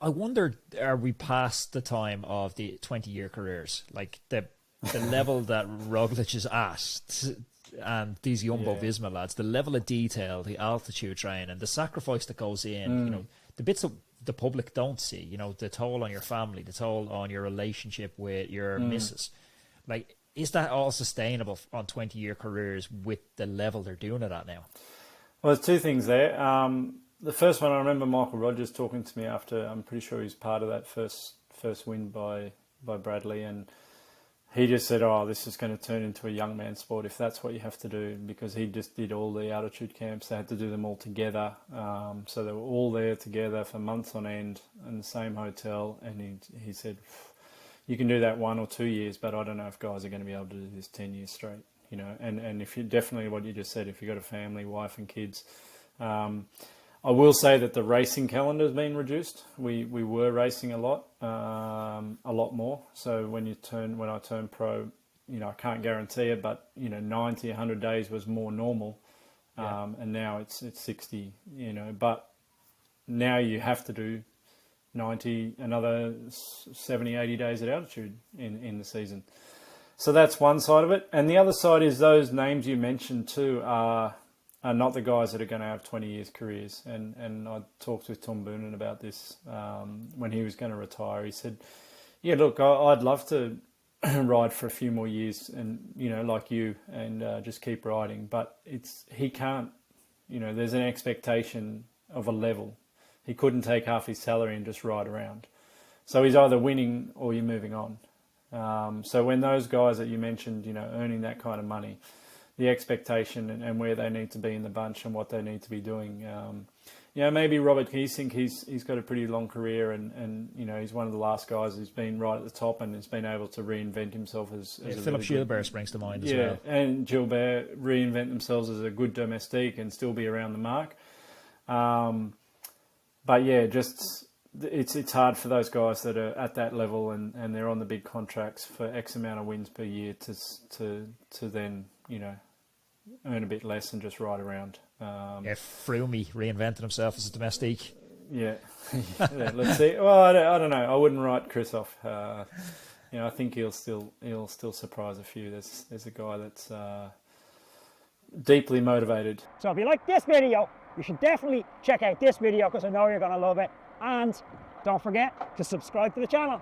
I wonder, are we past the time of the 20-year careers? Like the level that Roglic is at, and these Jumbo Visma lads, the level of detail, the altitude training, the sacrifice that goes in, the bits that the public don't see, the toll on your family, the toll on your relationship with your missus. Like, is that all sustainable on 20-year careers with the level they're doing it at now? Well, there's two things there. The first one, I remember Michael Rogers talking to me after, I'm pretty sure he's part of that first win by Bradley, and he just said, oh, this is going to turn into a young man sport if that's what you have to do, because he just did all the altitude camps. They had to do them all together. So they were all there together for months on end in the same hotel. And he said, you can do that 1 or 2 years, but I don't know if guys are going to be able to do this 10 years straight. And if you definitely what you just said, if you've got a family, wife and kids, I will say that the racing calendar has been reduced. We were racing a lot more. So when I turned pro, I can't guarantee it, but 90, 100 days was more normal, and now it's 60. But now you have to do 90, another 70, 80 days at altitude in the season. So that's one side of it, and the other side is those names you mentioned too are not the guys that are going to have 20 years careers. And I talked with Tom Boonen about this when he was going to retire. He said, yeah, look, I'd love to ride for a few more years and, like you, and just keep riding. But he can't, there's an expectation of a level. He couldn't take half his salary and just ride around. So he's either winning or you're moving on. So when those guys that you mentioned, earning that kind of money, the expectation and where they need to be in the bunch and what they need to be doing. Maybe Robert Giesink, he's got a pretty long career and he's one of the last guys who's been right at the top and has been able to reinvent himself as Philip Gilbert springs to mind as well. Yeah, and Gilbert reinvent themselves as a good domestique and still be around the mark. But yeah, just it's hard for those guys that are at that level and they're on the big contracts for X amount of wins per year to then earn a bit less and just ride around. Froome reinvented himself as a domestique. Yeah. Let's see. Well, I don't know. I wouldn't write Chris off. I think he'll still surprise a few. There's a guy that's deeply motivated. So if you like this video, you should definitely check out this video because I know you're going to love it. And don't forget to subscribe to the channel.